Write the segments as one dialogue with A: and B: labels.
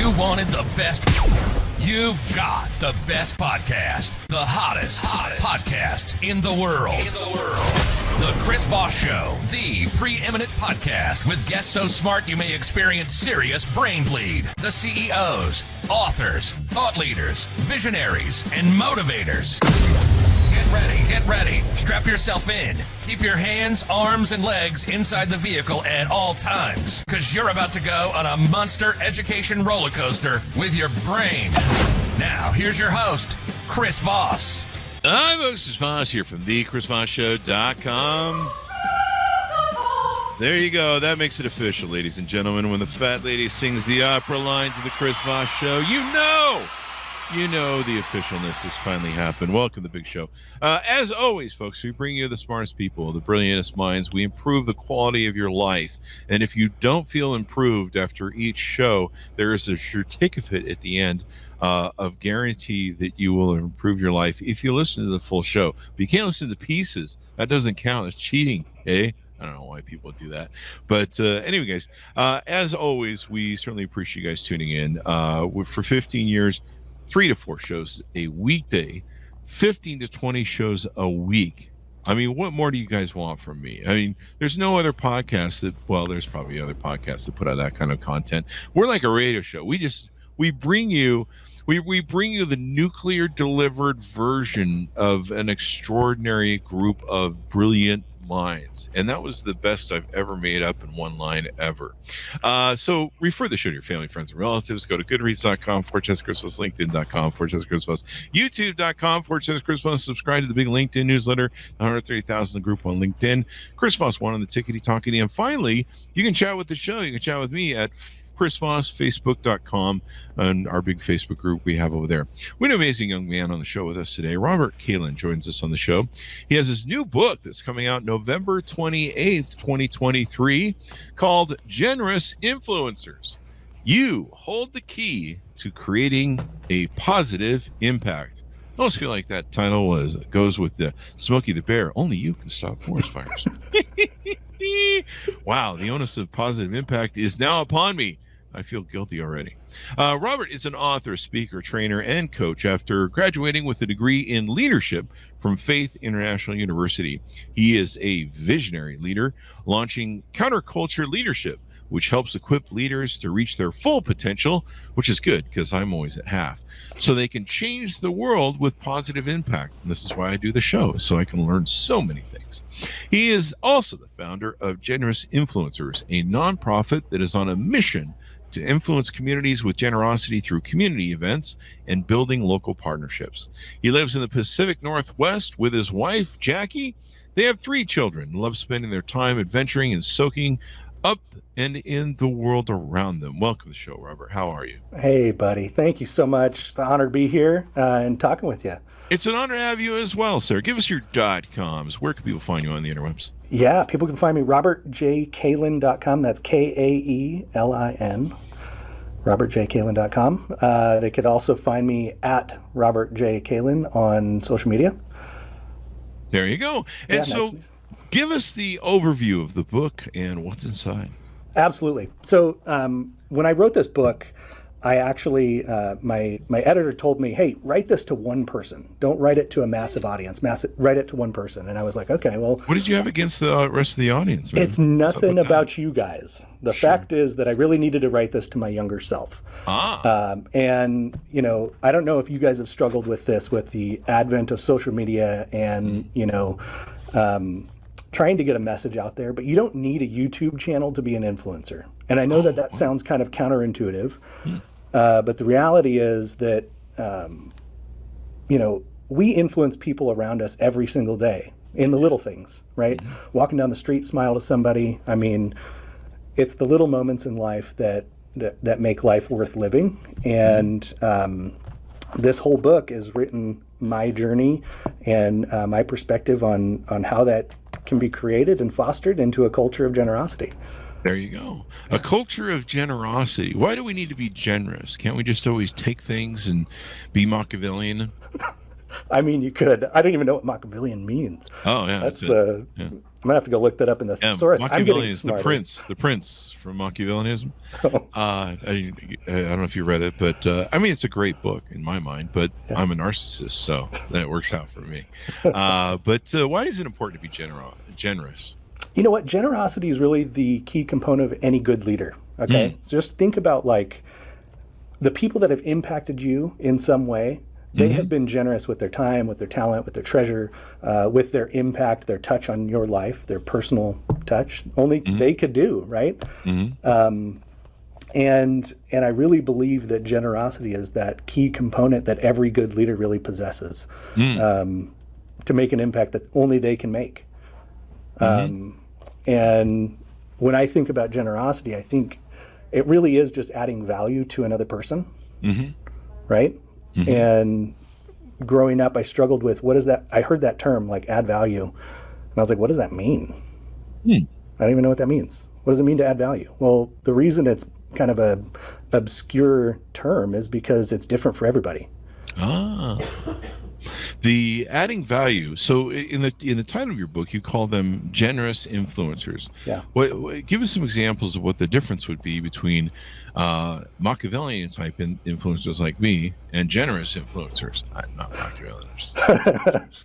A: You wanted the best. You've got the best podcast. The hottest podcast in the world. The Chris Voss Show, the preeminent podcast with guests so smart you may experience serious brain bleed. The CEOs, authors, thought leaders, visionaries, and motivators. Get ready. Strap yourself in. Keep your hands, arms, and legs inside the vehicle at all times, because you're about to go on a monster education roller coaster with your brain. Now, here's your host, Chris Voss.
B: I'm Chris Voss here from thechrisvossshow.com. There you go. That makes it official, ladies and gentlemen. When the fat lady sings the opera lines of the Chris Voss Show, you know the officialness has finally happened. Welcome to the big show. As always, folks, we bring you the smartest people, the brilliantest minds. We improve the quality of your life. And if you don't feel improved after each show, there is a certificate at the end of guarantee that you will improve your life if you listen to the full show. But you can't listen to pieces. That doesn't count. It's cheating, eh? I don't know why people do that. But anyway, guys, as always, we certainly appreciate you guys tuning in. For 15 years, 3 to 4 shows a weekday, 15 to 20 shows a week. I mean, what more do you guys want from me? I mean, there's no other podcast there's probably other podcasts that put out that kind of content. We're like a radio show. We bring you the nuclear delivered version of an extraordinary group of brilliant minds, and that was the best I've ever made up in one line ever. So refer the show to your family, friends, and relatives. Go to goodreads.com/Chris Voss, linkedin.com/Chris Voss, youtube.com/Chris Voss. Subscribe to the big LinkedIn newsletter, 130,000 group on LinkedIn. Chris Voss, one on the tickety talkity. And finally, you can chat with the show. You can chat with me at Chris Voss, Facebook.com, and our big Facebook group we have over there. We have an amazing young man on the show with us today. Robert Kaelin joins us on the show. He has his new book that's coming out November 28th, 2023, called Generous Influencers. You hold the key to creating a positive impact. I almost feel like that title goes with the Smokey the Bear. Only you can stop forest fires. Wow, the onus of positive impact is now upon me. I feel guilty already. Robert is an author, speaker, trainer, and coach after graduating with a degree in leadership from Faith International University. He is a visionary leader launching Counterculture Leadership, which helps equip leaders to reach their full potential, which is good because I'm always at half, so they can change the world with positive impact. And this is why I do the show, so I can learn so many things. He is also the founder of Generous Influencers, a nonprofit that is on a mission to influence communities with generosity through community events and building local partnerships. He lives in the Pacific Northwest with his wife, Jackie. They have 3 children and love spending their time adventuring and soaking up and in the world around them. Welcome to the show, Robert. How are you?
C: Hey, buddy. Thank you so much. It's an honor to be here and talking with you.
B: It's an honor to have you as well, sir. Give us your .coms. Where can people find you on the interwebs?
C: Yeah, people can find me robertjkaelin.com. That's Kaelin. robertjkaelin.com. They could also find me at robertjkaelin on social media.
B: There you go. And nice. Give us the overview of the book and what's inside.
C: Absolutely. So when I wrote this book, I actually, my editor told me, hey, write this to one person. Don't write it to a massive audience. Write it to one person. And I was like, okay, well.
B: What did you have against the rest of the audience, man?
C: It's nothing about you guys. The fact is that I really needed to write this to my younger self. And, I don't know if you guys have struggled with this, with the advent of social media and, trying to get a message out there, but you don't need a YouTube channel to be an influencer. And I know that sounds kind of counterintuitive, but the reality is that, we influence people around us every single day in the little things, right? Mm-hmm. Walking down the street, smile to somebody. I mean, it's the little moments in life that make life worth living. And this whole book is written my journey and my perspective on how that can be created and fostered into a culture of generosity.
B: There you go. A culture of generosity. Why do we need to be generous? Can't we just always take things and be Machiavellian?
C: I mean, you could. I don't even know what Machiavellian means.
B: Oh yeah,
C: that's
B: yeah.
C: I'm gonna have to go look that up in the thesaurus. I'm getting
B: is
C: smarter.
B: the prince from Machiavellianism. I don't know if you read it, but I mean, it's a great book in my mind. But I'm a narcissist, so that works out for me. But why is it important to be generous?
C: You know what? Generosity is really the key component of any good leader. Okay, so just think about like the people that have impacted you in some way. They have been generous with their time, with their talent, with their treasure, with their impact, their touch on your life, their personal touch. Only they could do, right? And I really believe that generosity is that key component that every good leader really possesses to make an impact that only they can make. And when I think about generosity, I think it really is just adding value to another person, right? And growing up, I struggled with what is that? I heard that term, like add value. And I was like, what does that mean? I don't even know what that means. What does it mean to add value? Well, the reason it's kind of a obscure term is because it's different for everybody.
B: The adding value. So in the title of your book, you call them generous influencers.
C: Yeah.
B: Give us some examples of what the difference would be between Machiavellian type influencers like me and generous influencers. Not Machiavellian. Just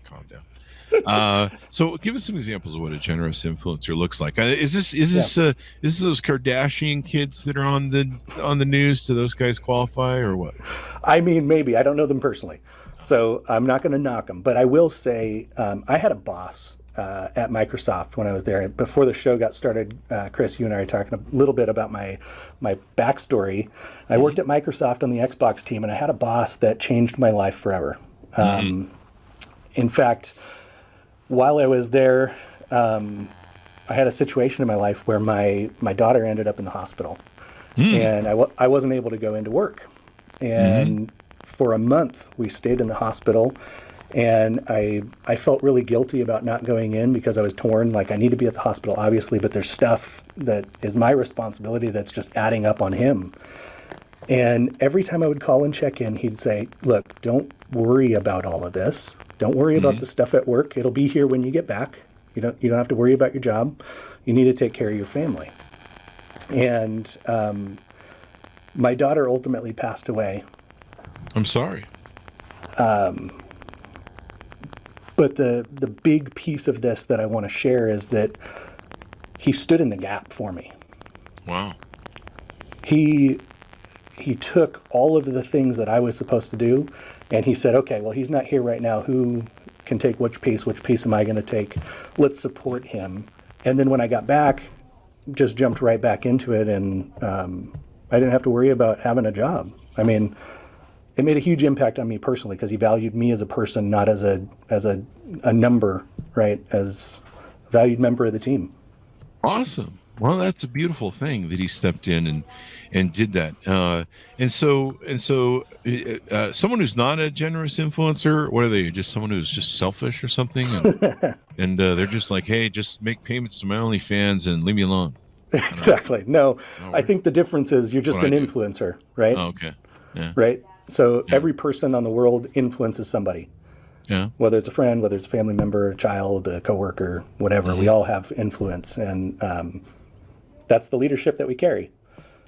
B: calm down. So give us some examples of what a generous influencer looks like. Is this those Kardashian kids that are on the news? Do those guys qualify or what?
C: I mean, maybe. I don't know them personally, so I'm not going to knock them. But I will say I had a boss at Microsoft when I was there. Before the show got started, Chris, you and I were talking a little bit about my backstory. I worked at Microsoft on the Xbox team, and I had a boss that changed my life forever. In fact, while I was there, I had a situation in my life where my daughter ended up in the hospital, and I wasn't able to go into work. And for a month, we stayed in the hospital. And I felt really guilty about not going in because I was torn. Like, I need to be at the hospital, obviously, but there's stuff that is my responsibility that's just adding up on him. And every time I would call and check in, he'd say, look, don't worry about all of this. Don't worry about the stuff at work. It'll be here when you get back. You don't have to worry about your job. You need to take care of your family. And my daughter ultimately passed away.
B: I'm sorry.
C: But the big piece of this that I want to share is that he stood in the gap for me.
B: Wow.
C: He took all of the things that I was supposed to do, and he said, okay, well, he's not here right now. Who can take which piece am I going to take? Let's support him. And then when I got back, just jumped right back into it, and I didn't have to worry about having a job. I mean, it made a huge impact on me personally because he valued me as a person, not as a number, right? As a valued member of the team.
B: Awesome. Well, that's a beautiful thing that he stepped in and did that. And so someone who's not a generous influencer, what are they? Just someone who's just selfish or something? And they're just like, hey, just make payments to my OnlyFans and leave me alone.
C: Exactly. No, I think the difference is you're just an influencer, right?
B: Oh, okay. Yeah.
C: Right. So every person on the world influences somebody.
B: Yeah.
C: Whether it's a friend, whether it's a family member, a child, a coworker, whatever, we all have influence, and that's the leadership that we carry.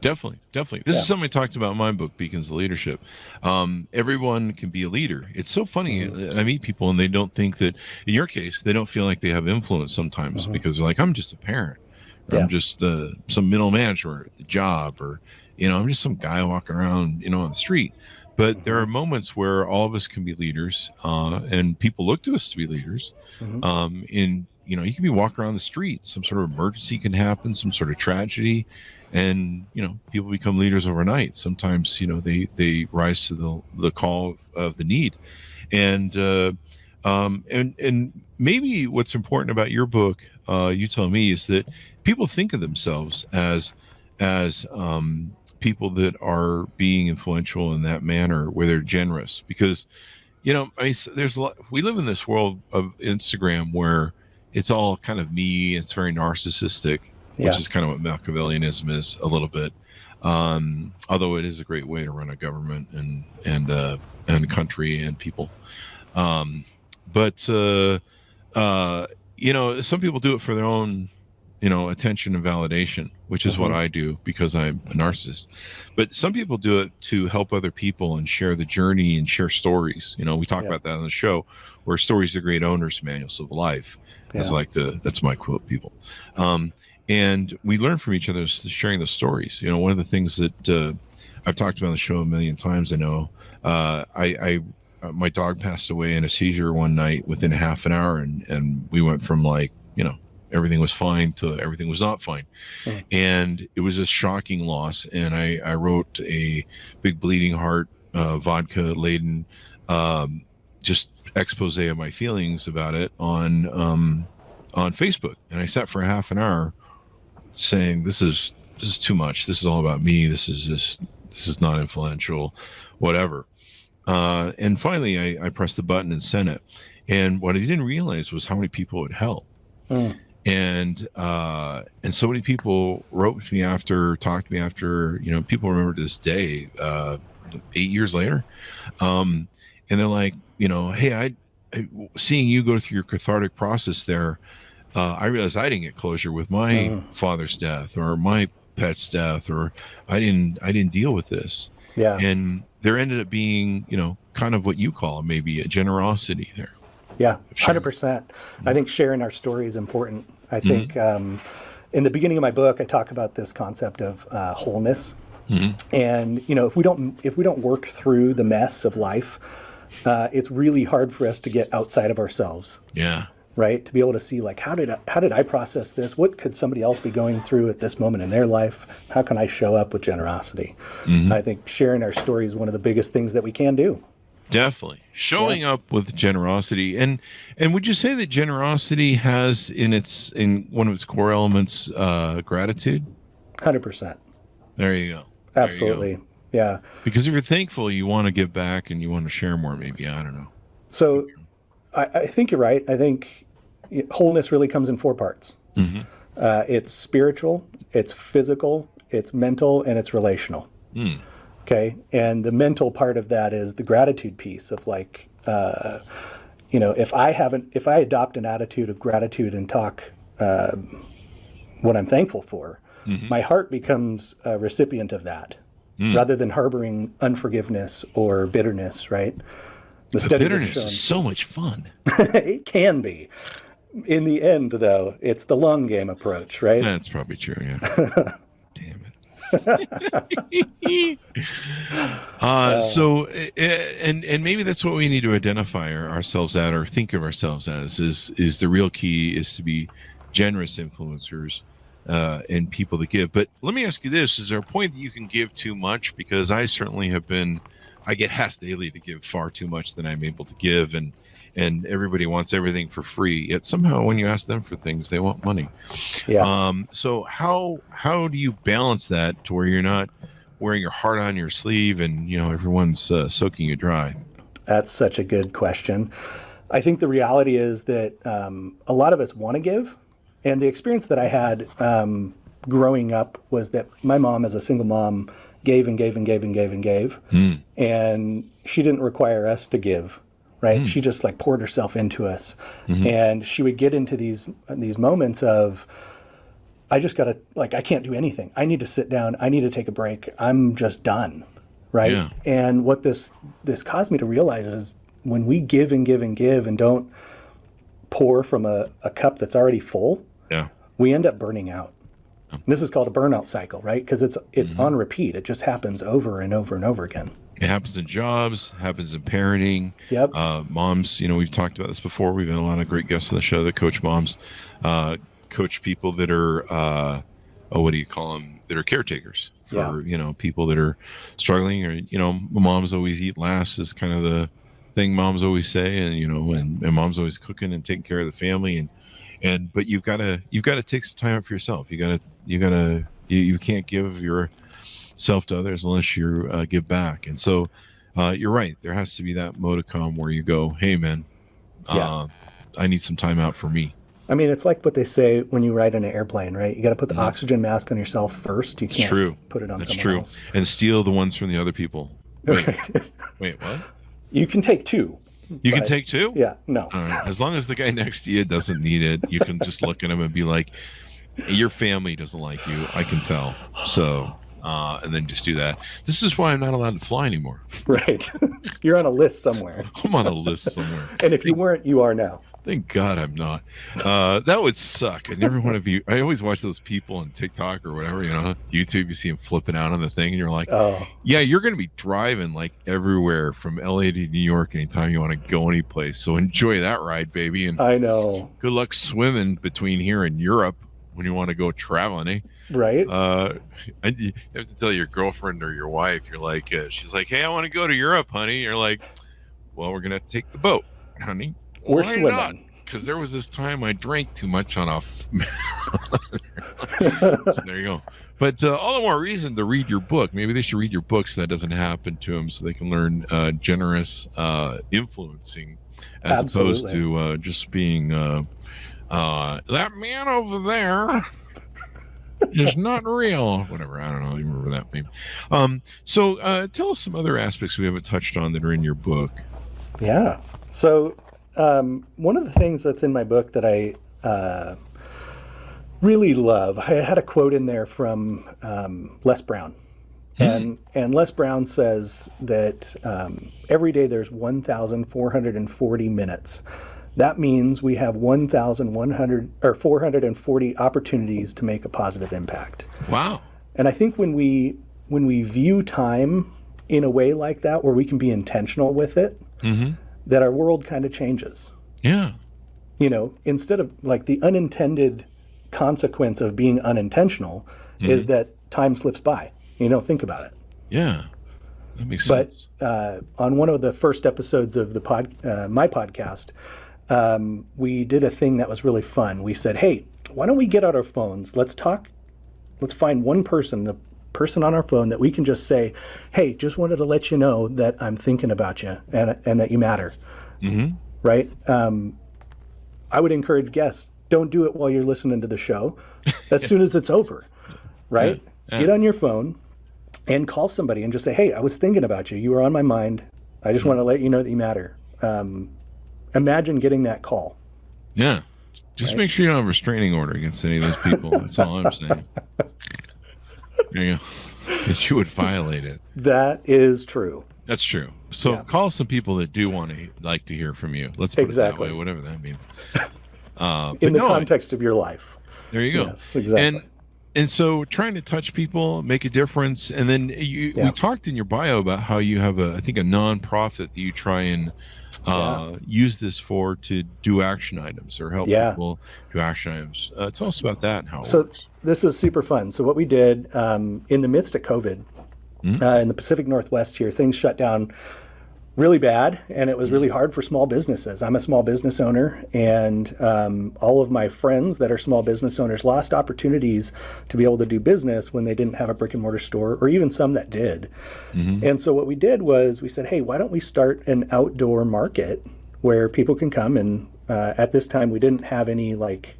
B: Definitely. This is something I talked about in my book, Beacons of Leadership. Everyone can be a leader. It's so funny. I meet people and they don't think that, in your case, they don't feel like they have influence sometimes because they're like, I'm just a parent. Or I'm just some middle manager at the job, or, I'm just some guy walking around, on the street. But there are moments where all of us can be leaders, and people look to us to be leaders. You can be walking around the street, some sort of emergency can happen, some sort of tragedy, and people become leaders overnight. Sometimes they rise to the call of the need, and maybe what's important about your book, you tell me, is that people think of themselves as people that are being influential in that manner, where they're generous, because there's a lot. We live in this world of Instagram where it's all kind of me. It's very narcissistic, which is kind of what Machiavellianism is a little bit. Although it is a great way to run a government and country and people. But some people do it for their own, attention and validation, which is what I do because I'm a narcissist. But some people do it to help other people and share the journey and share stories. We talk about that on the show, where stories are great owners' manuals of life. That's my quote, people. And we learn from each other sharing the stories. One of the things that I've talked about on the show a million times, I know, my dog passed away in a seizure one night within half an hour, and we went from everything was fine to everything was not fine. And it was a shocking loss. And I wrote a big bleeding heart, vodka laden, just expose of my feelings about it on Facebook. And I sat for half an hour saying, this is too much. This is all about me. This is not influential, whatever. And finally I pressed the button and sent it. And what I didn't realize was how many people it helped. And so many people wrote to me after, talked to me after, people remember to this day, 8 years later. And they're like, hey, I seeing you go through your cathartic process there, I realized I didn't get closure with my father's death or my pet's death, or I didn't deal with this. Yeah. And there ended up being, kind of what you call maybe a generosity there.
C: Yeah, 100%. I think sharing our story is important. I think in the beginning of my book, I talk about this concept of wholeness. And if we don't work through the mess of life, it's really hard for us to get outside of ourselves.
B: Yeah.
C: Right? To be able to see, like, how did I process this? What could somebody else be going through at this moment in their life? How can I show up with generosity? I think sharing our story is one of the biggest things that we can do.
B: Definitely. Showing up with generosity. And would you say that generosity has in one of its core elements, gratitude?
C: 100%.
B: There you go.
C: Absolutely.
B: You go.
C: Yeah.
B: Because if you're thankful, you want to give back and you want to share more, maybe. I don't know.
C: So I think you're right. I think wholeness really comes in 4 parts. It's spiritual, it's physical, it's mental, and it's relational. Okay. And the mental part of that is the gratitude piece of like, if I adopt an attitude of gratitude and talk what I'm thankful for, my heart becomes a recipient of that rather than harboring unforgiveness or bitterness, right?
B: The bitterness is so much fun.
C: It can be. In the end, though, it's the long game approach, right?
B: That's probably true, yeah. Damn it. So maybe that's what we need to identify ourselves at, or think of ourselves as, is the real key is to be generous influencers and people that give. But let me ask you this, is there a point that you can give too much? Because I certainly have been, I get asked daily to give far too much than I'm able to give, and everybody wants everything for free. Yet somehow when you ask them for things, they want money. Yeah. So how do you balance that to where you're not wearing your heart on your sleeve and everyone's soaking you dry?
C: That's such a good question. I think the reality is that a lot of us want to give, and the experience that I had growing up was that my mom, as a single mom, gave and gave and gave and gave and gave, and she didn't require us to give. Right? She just like poured herself into us. And she would get into these moments of, I just gotta, like, I can't do anything. I need to sit down. I need to take a break. I'm just done. Right? Yeah. And what this caused me to realize is when we give and give and give and don't pour from a cup that's already full, we end up burning out. This is called a burnout cycle, right? Because it's on repeat. It just happens over and over and over again.
B: It happens in jobs, happens in parenting. Yep. Moms, we've talked about this before. We've had a lot of great guests on the show that coach moms, coach people that are, what do you call them? That are caretakers for, people that are struggling, or, moms always eat last is kind of the thing moms always say. And, and mom's always cooking and taking care of the family. But you've got to take some time out for yourself. You can't give yourself to others unless you give back. And so you're right. There has to be that modicum where you go, hey man, I need some time out for me.
C: I mean, it's like what they say when you ride in an airplane, right? You got to put the oxygen mask on yourself first. You can't put it on someone else.
B: And steal the ones from the other people. Wait, what?
C: You can take 2.
B: You can take two?
C: Yeah, no.
B: All right. As long as the guy next to you doesn't need it, you can just look at him and be like, your family doesn't like you. I can tell. So, and then just do that. This is why I'm not allowed to fly anymore.
C: Right. You're on a list somewhere.
B: I'm on a list somewhere.
C: And if you weren't, you are now.
B: Thank God I'm not. That would suck. I never want to be. I always watch those people on TikTok or whatever, YouTube. You see them flipping out on the thing, and you're like,
C: oh,
B: yeah, you're going to be driving like everywhere from LA to New York anytime you want to go any place. So enjoy that ride, baby. And
C: I know.
B: Good luck swimming between here and Europe when you want to go traveling, eh?
C: Right.
B: And you have to tell your girlfriend or your wife. You're like, she's like, hey, I want to go to Europe, honey. You're like, well, we're going to take the boat, honey.
C: We're
B: Why
C: swimming.
B: Because there was this time I drank too much on a. So there you go. But all the more reason to read your book. Maybe they should read your book so that doesn't happen to them, so they can learn generous influencing, as opposed to just being that man over there is not real. Whatever. I don't know. You remember that meme. So tell us some other aspects we haven't touched on that are in your book.
C: Yeah. So. One of the things that's in my book that I really love, I had a quote in there from Les Brown. And Les Brown says that every day there's 1,440 minutes. That means we have 440 opportunities to make a positive impact.
B: Wow.
C: And I think when we view time in a way like that, where we can be intentional with it, that our world kind of changes.
B: Yeah.
C: Instead of like the unintended consequence of being unintentional is that time slips by. Think about it.
B: Yeah. That makes sense.
C: But on one of the first episodes of the my podcast, we did a thing that was really fun. We said, hey, why don't we get out our phones? Let's talk. Let's find one person, the person on our phone that we can just say, hey, just wanted to let you know that I'm thinking about you and that you matter. Right? I would encourage guests, don't do it while you're listening to the show. As soon as it's over, right?
B: Yeah.
C: Get on your phone and call somebody and just say, hey, I was thinking about you. You were on my mind. I just want to let you know that you matter. Imagine getting that call.
B: Yeah. Just make sure you don't have a restraining order against any of those people. That's all I'm saying. There you go. That you would violate it.
C: That is true.
B: That's true. So call some people that do want to like to hear from you. Let's put it that way, whatever that means.
C: In the context of your life.
B: There you go.
C: Yes, exactly.
B: And so trying to touch people, make a difference. And then we talked in your bio about how you have I think a nonprofit that you try and use this for to do action items or help people do action items. Tell us about that and how it works.
C: This is super fun. So what we did in the midst of COVID in the Pacific Northwest here, things shut down really bad, and it was really hard for small businesses. I'm a small business owner, and all of my friends that are small business owners lost opportunities to be able to do business when they didn't have a brick and mortar store, or even some that did. And so what we did was we said, hey, why don't we start an outdoor market where people can come and at this time we didn't have any like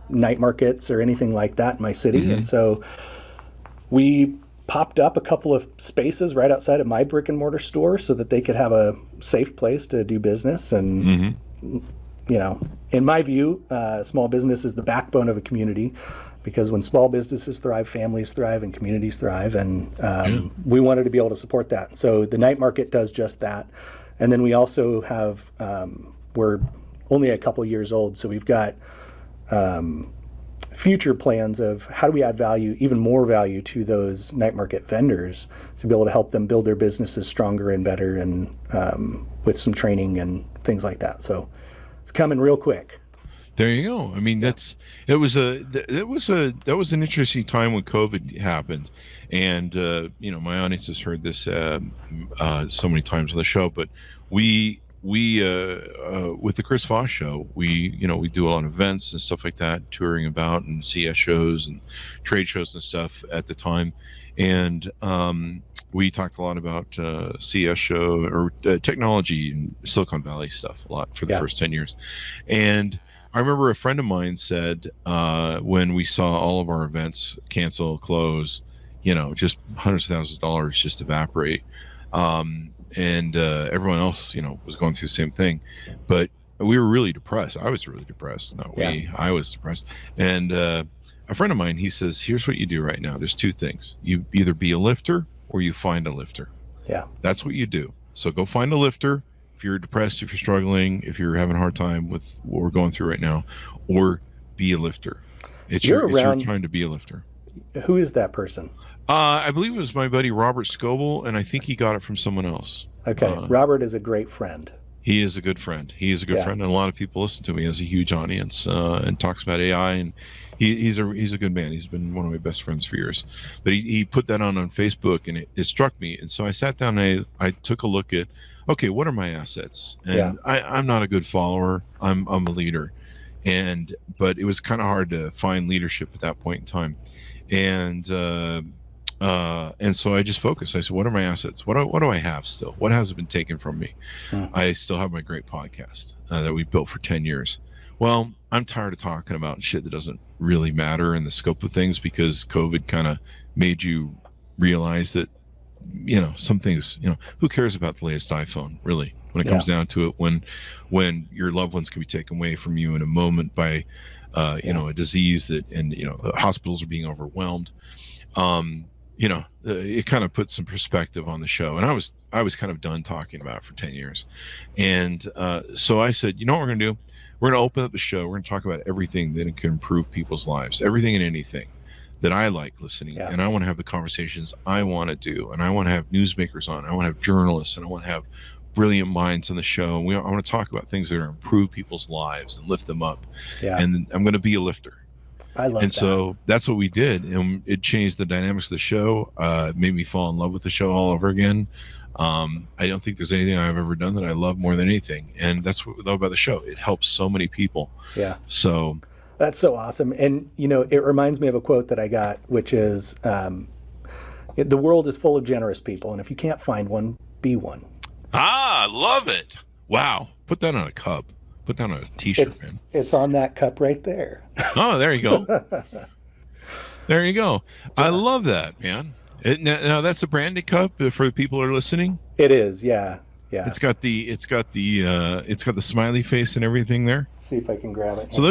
C: night markets or anything like that in my city. And so we popped up a couple of spaces right outside of my brick and mortar store so that they could have a safe place to do business. And, in my view, small business is the backbone of a community, because when small businesses thrive, families thrive and communities thrive. And we wanted to be able to support that. So the night market does just that. And then we also have, we're only a couple years old, so we've got future plans of how do we add value, even more value, to those night market vendors to be able to help them build their businesses stronger and better, and with some training and things like that. So it's coming real quick.
B: There you go. I mean, that was an interesting time when COVID happened, and my audience has heard this so many times on the show, but we with the Chris Voss Show, we do a lot of events and stuff like that, touring about and CS shows and trade shows and stuff at the time. And we talked a lot about CS show or technology and Silicon Valley stuff a lot for the first 10 years. And I remember a friend of mine said when we saw all of our events cancel, close, just hundreds of thousands of dollars just evaporate. and everyone else, was going through the same thing. But we were really depressed. I was really depressed. I was depressed. And a friend of mine, he says, here's what you do right now. There's two things. You either be a lifter or you find a lifter.
C: Yeah.
B: That's what you do. So go find a lifter if you're depressed, if you're struggling, if you're having a hard time with what we're going through right now, or be a lifter. It's your time to be a lifter.
C: Who is that person?
B: I believe it was my buddy Robert Scoble, and I think he got it from someone else.
C: Okay. Robert is a great friend.
B: He is a good friend. He is a good friend, and a lot of people listen to him. He has a huge audience and talks about AI, and he's a good man. He's been one of my best friends for years. But he put that on Facebook, and it struck me. And so I sat down and I took a look at, okay, what are my assets? And I'm not a good follower. I'm a leader, but it was kind of hard to find leadership at that point in time, and so I just focused. I said, what are my assets? What do I have still? What hasn't been taken from me? I still have my great podcast that we built for 10 years. Well, I'm tired of talking about shit that doesn't really matter in the scope of things, because COVID kind of made you realize that, some things, who cares about the latest iPhone, really, when it comes down to it, when your loved ones can be taken away from you in a moment by, a disease and the hospitals are being overwhelmed. It kind of put some perspective on the show, and I was kind of done talking about it for 10 years. And so I said, what we're going to do? We're going to open up the show. We're going to talk about everything that can improve people's lives, everything and anything that I like listening. And I want to have the conversations I want to do, and I want to have newsmakers on. I want to have journalists, and I want to have brilliant minds on the show. And I want to talk about things that are improve people's lives and lift them up. And I'm going to be a lifter.
C: I love that.
B: So that's what we did, and it changed the dynamics of the show. It made me fall in love with the show all over again. I don't think there's anything I've ever done that I love more than anything, and that's what we love about the show. It helps so many people. Yeah. So
C: that's so awesome, and it reminds me of a quote that I got, which is, "The world is full of generous people, and if you can't find one, be one."
B: I love it. Wow, put that on a cup. Put down a T-shirt, man.
C: It's on that cup right there.
B: Oh, there you go. There you go. I love that, man. Now that's a branded cup for the people who are listening.
C: It is, yeah.
B: It's got the smiley face and everything there.
C: See if I can grab it.
B: So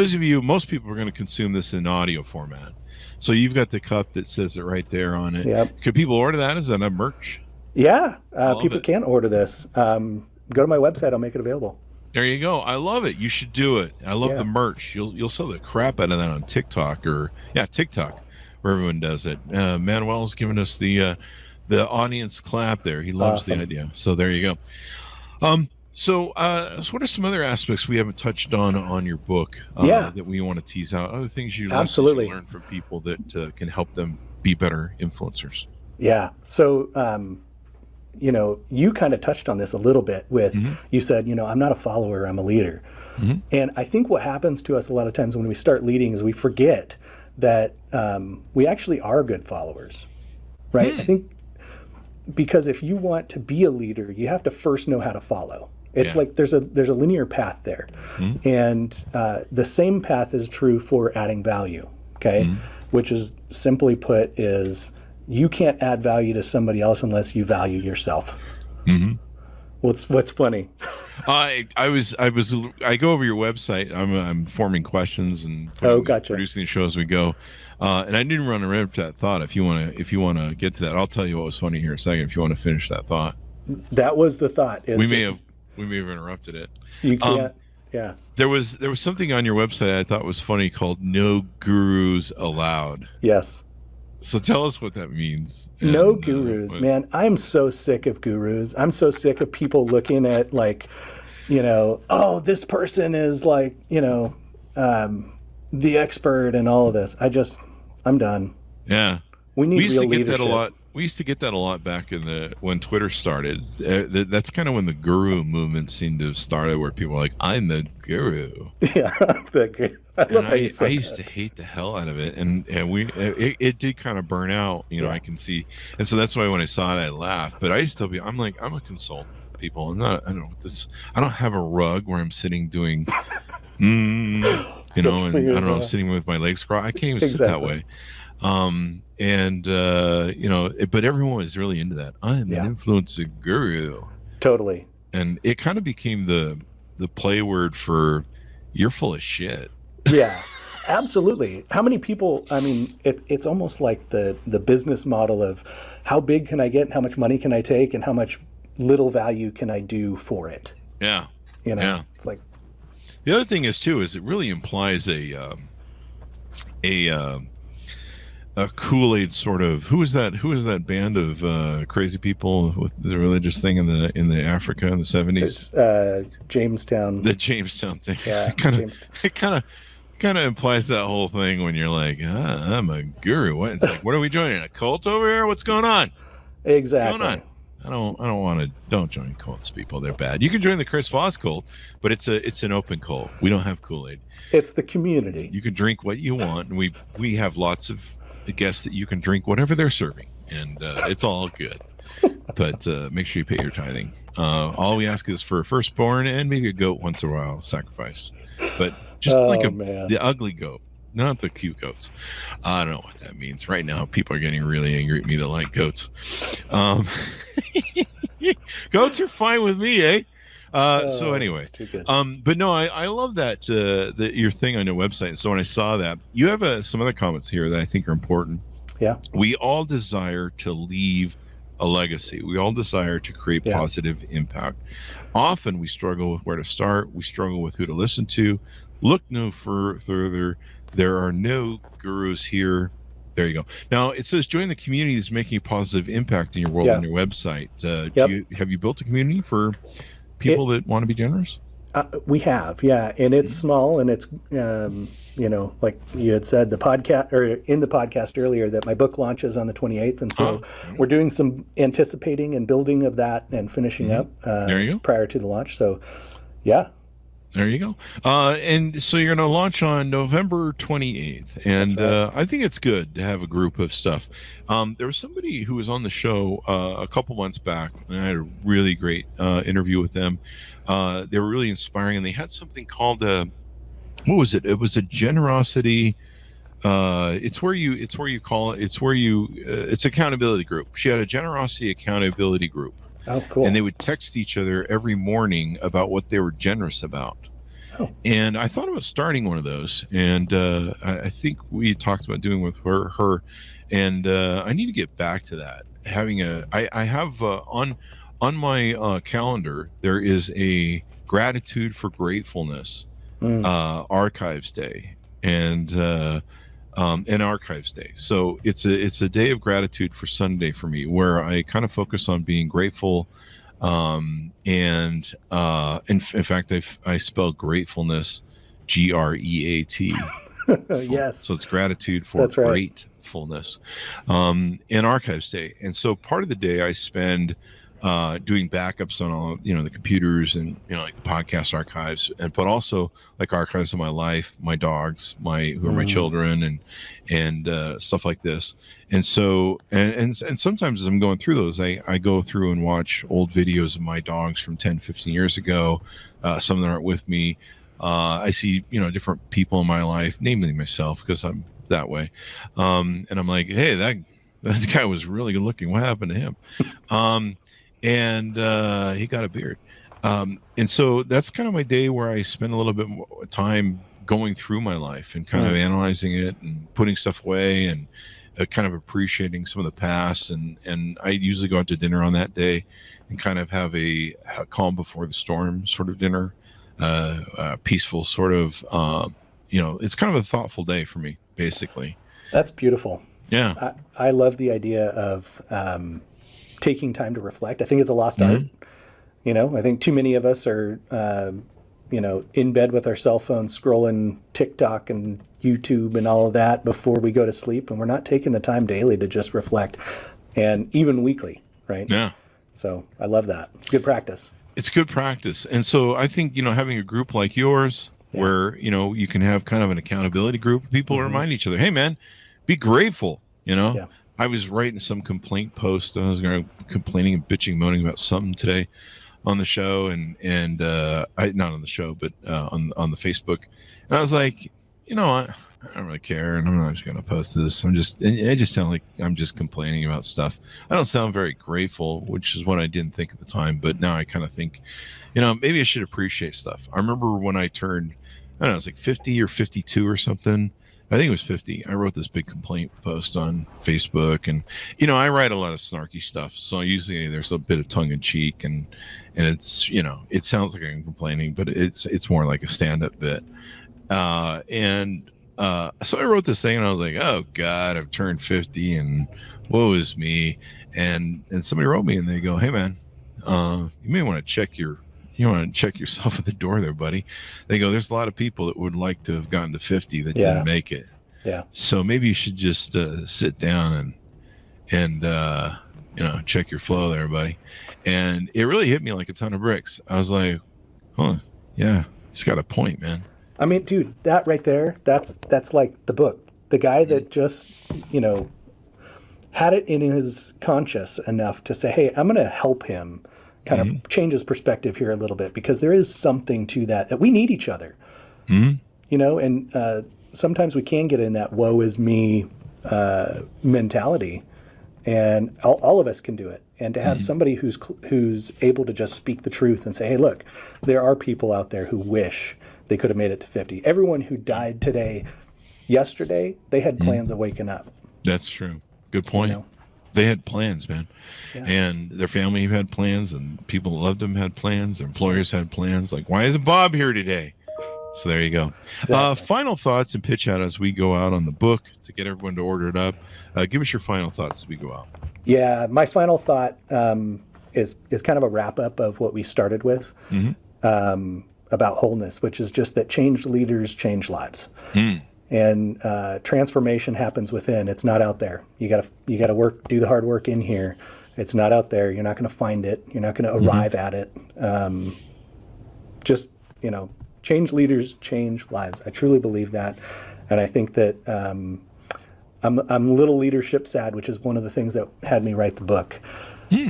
B: most people are going to consume this in audio format. So you've got the cup that says it right there on it.
C: Yep.
B: Could people order that? Is that a merch?
C: Yeah, people can order this. Go to my website. I'll make it available.
B: There you go. I love it. You should do it. I love the merch. You'll sell the crap out of that on TikTok TikTok, where everyone does it. Manuel's giving us the audience clap there. He loves the idea. So there you go. So what are some other aspects we haven't touched on your book that we want to tease out? Other things you learn from people that can help them be better influencers.
C: Yeah. So you kind of touched on this a little bit with, you said, I'm not a follower, I'm a leader. And I think what happens to us a lot of times when we start leading is we forget that we actually are good followers, right? I think because if you want to be a leader, you have to first know how to follow. It's like there's a linear path there. And the same path is true for adding value, okay? Which is simply put is, you can't add value to somebody else unless you value yourself. What's funny?
B: I go over your website. I'm forming questions and producing the show as we go. And I didn't run around to that thought. If you want to get to that, I'll tell you what was funny here in a second. If you want to finish that thought,
C: that was the thought.
B: We may have interrupted it.
C: You can't. Yeah.
B: There was something on your website I thought was funny called "No Gurus Allowed."
C: Yes.
B: So tell us what that means.
C: No gurus, man. I'm so sick of gurus. I'm so sick of people looking at this person is like, the expert and all of this. I'm done.
B: Yeah.
C: We need real leadership.
B: We used to get that a lot back when Twitter started. That's kind of when the guru movement seemed to have started, where people were like, "I'm the guru."
C: Yeah, I
B: used to hate the hell out of it, and it did kind of burn out. I can see, and so that's why when I saw it, I laughed. But I used to I'm a consultant, people. I don't have a rug where I'm sitting doing, and I don't know, sitting with my legs crossed. I can't even sit that way. But everyone is really into that. I'm an influencer guru.
C: Totally.
B: And it kind of became the play word for you're full of shit.
C: Yeah, absolutely. How many people, I mean, it's almost like the business model of how big can I get and how much money can I take and how much little value can I do for it?
B: Yeah.
C: It's like.
B: The other thing is too, is it really implies a Kool-Aid sort of, who is that band of crazy people with the religious thing in the Africa in the 70s?
C: Jamestown.
B: The Jamestown thing.
C: Yeah.
B: It kind of implies that whole thing when you're like, I'm a guru. What? It's like, what are we joining? A cult over here? What's going on?
C: Exactly.
B: What's going on? Don't join cults, people. They're bad. You can join the Chris Voss cult, but it's an open cult. We don't have Kool-Aid.
C: It's the community.
B: You can drink what you want, and we have lots of guests that you can drink whatever they're serving, and it's all good. But make sure you pay your tithing. All we ask is for a firstborn and maybe a goat once in a while, sacrifice. But just the ugly goat, not the cute goats. I don't know what that means. Right now, people are getting really angry at me that like goats. Goats are fine with me, eh? So anyway, but no, I love that your thing on your website. And so when I saw that, you have some other comments here that I think are important.
C: Yeah.
B: We all desire to leave a legacy. We all desire to create positive impact. Often we struggle with where to start. We struggle with who to listen to. Look no further. There are no gurus here. There you go. Now it says join the community that's making a positive impact in your world on your website. Have you built a community for people that want to be generous?
C: We have, and it's small, and it's like you had said, the podcast earlier that my book launches on the 28th, and so we're doing some anticipating and building of that and finishing up prior to the launch. So, yeah.
B: There you go. And so you're going to launch on November 28th. And right. I think it's good to have a group of stuff. There was somebody who was on the show a couple months back, and I had a really great interview with them. They were really inspiring, and they had something called what was it? It was a generosity. It's accountability group. She had a generosity accountability group.
C: Oh, cool.
B: And they would text each other every morning about what they were generous about. Oh. And I thought about starting one of those. And I think we talked about doing with her. And I need to get back to that. I have on my calendar, there is a gratitude for gratefulness archives day. And an archives day. So it's a day of gratitude for Sunday for me, where I kind of focus on being grateful. In fact, I spell gratefulness GREAT.
C: Yes.
B: So it's gratitude for gratefulness. And archives day. And so part of the day I spend doing backups on all the computers and like the podcast archives, but also like archives of my life, my dogs, who are my children, and stuff like this. And so and sometimes as I'm going through those, I go through and watch old videos of my dogs from 10-15 years ago. Some that aren't with me. I see different people in my life, namely myself, because I'm that way. And I'm like, hey, that guy was really good looking. What happened to him? And he got a beard. And so that's kind of my day where I spend a little bit more time going through my life and kind of analyzing it and putting stuff away and kind of appreciating some of the past. And I usually go out to dinner on that day and kind of have a calm before the storm sort of dinner, peaceful sort of, it's kind of a thoughtful day for me, basically.
C: That's beautiful.
B: Yeah.
C: I love the idea of taking time to reflect. I think it's a lost art. I think too many of us are, in bed with our cell phones, scrolling TikTok and YouTube and all of that before we go to sleep. And we're not taking the time daily to just reflect, and even weekly. Right.
B: Yeah.
C: So I love that. It's good practice.
B: It's good practice. And so I think, having a group like yours where, you can have kind of an accountability group, people remind each other, hey man, be grateful, Yeah. I was writing some complaint post. I was complaining and bitching, moaning about something today on the show, and I not on the show, but on the Facebook. And I was like, I I don't really care, and I'm not just going to post this. I just sound like I'm just complaining about stuff. I don't sound very grateful, which is what I didn't think at the time. But now I kind of think, maybe I should appreciate stuff. I remember when I turned, I don't know, it's like 50 or 52 or something. I think it was 50. I wrote this big complaint post on Facebook, and I write a lot of snarky stuff. So usually there's a bit of tongue in cheek, and it's it sounds like I'm complaining, but it's more like a stand-up bit. So I wrote this thing, and I was like, oh God, I've turned 50 and woe is me. And somebody wrote me, and they go, hey man, you may want to check yourself at the door there, buddy. They go, there's a lot of people that would like to have gotten to 50 that didn't make it. Yeah. So maybe you should just sit down and check your flow there, buddy. And it really hit me like a ton of bricks. I was like, huh, yeah, he's got a point, man.
C: I mean, dude, that right there, that's like the book. The guy that just, had it in his conscience enough to say, hey, I'm going to help him kind of change his perspective here a little bit, because there is something to that we need each other, and sometimes we can get in that woe is me mentality, and all of us can do it. And to have somebody who's able to just speak the truth and say, hey, look, there are people out there who wish they could have made it to 50. Everyone who died yesterday, they had plans of waking up.
B: That's true. Good point. They had plans, man. Yeah. And their family had plans, and people that loved them had plans. Their employers had plans. Like, why isn't Bob here today? So there you go. Exactly. Final thoughts and pitch out as we go out on the book to get everyone to order it up. Give us your final thoughts as we go out. Yeah, my final thought is kind of a wrap up of what we started with. About wholeness, which is just that changed leaders change lives, and transformation happens within. It's not out there. You gotta do the hard work in here. It's not out there. You're not going to find it. You're not going to arrive at it. Change leaders change lives. I truly believe that, and I think that I'm a little leadership sad, which is one of the things that had me write the book.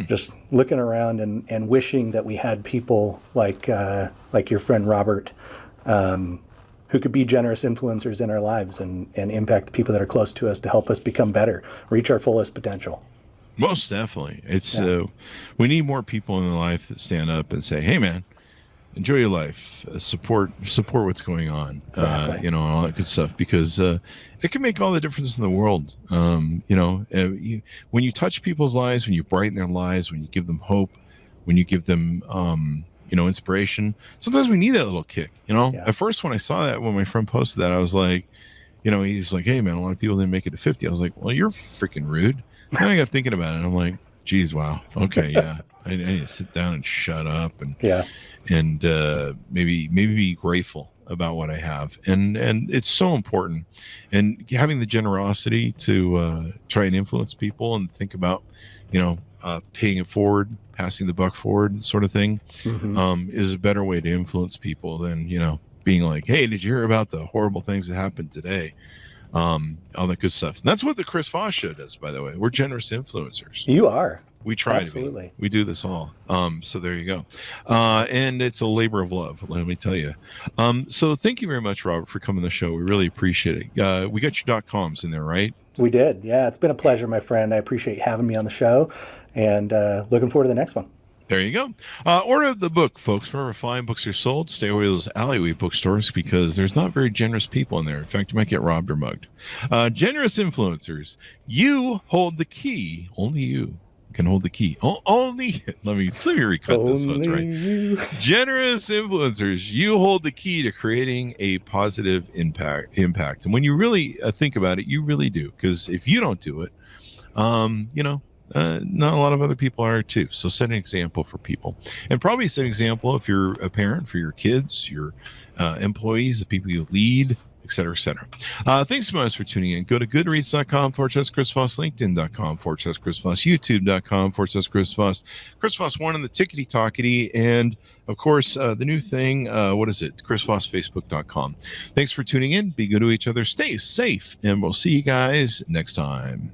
B: Just looking around and wishing that we had people like your friend Robert, who could be generous influencers in our lives and impact the people that are close to us to help us become better, reach our fullest potential. Most definitely. It's we need more people in the life that stand up and say, hey man, enjoy your life, support what's going on, exactly. All that good stuff, because it can make all the difference in the world. When you touch people's lives, when you brighten their lives, when you give them hope, when you give them inspiration, sometimes we need that little kick. At first when I saw that, when my friend posted that, I was like, he's like, hey man, a lot of people didn't make it to 50. I was like, well, you're freaking rude. Then I got thinking about it, and I'm like, geez, wow, okay, yeah. I need to sit down and shut up and maybe be grateful about what I have, and it's so important, and having the generosity to try and influence people and think about paying it forward, passing the buck forward, sort of thing, is a better way to influence people than being like, hey, did you hear about the horrible things that happened today? All that good stuff. And that's what the Chris Voss Show does, by the way. We're generous influencers.
C: You are.
B: We try Absolutely. To be. We do this all. So there you go. And it's a labor of love, let me tell you. So thank you very much, Robert, for coming to the show. We really appreciate it. We got your .coms in there, right?
C: We did. Yeah, it's been a pleasure, my friend. I appreciate you having me on the show, and looking forward to the next one.
B: There you go. Order the book, folks. Wherever fine books are sold, stay away from those alleyway bookstores, because there's not very generous people in there. In fact, you might get robbed or mugged. Generous influencers, you hold the key. Only you can hold the key. Only let me recut this so it's right. You. Generous influencers, you hold the key to creating a positive impact. And when you really think about it, you really do. Because if you don't do it, not a lot of other people are too. So set an example for people, and probably set an example if you're a parent for your kids, your employees, the people you lead, et cetera, et cetera. Thanks so much for tuning in. Go to goodreads.com/Chris Voss, LinkedIn.com/Chris Voss, YouTube.com/Chris Voss, Chris Voss 1 on the Tickety Talkety, and of course, the new thing, what is it? Chris Voss, Facebook.com. Thanks for tuning in. Be good to each other. Stay safe, and we'll see you guys next time.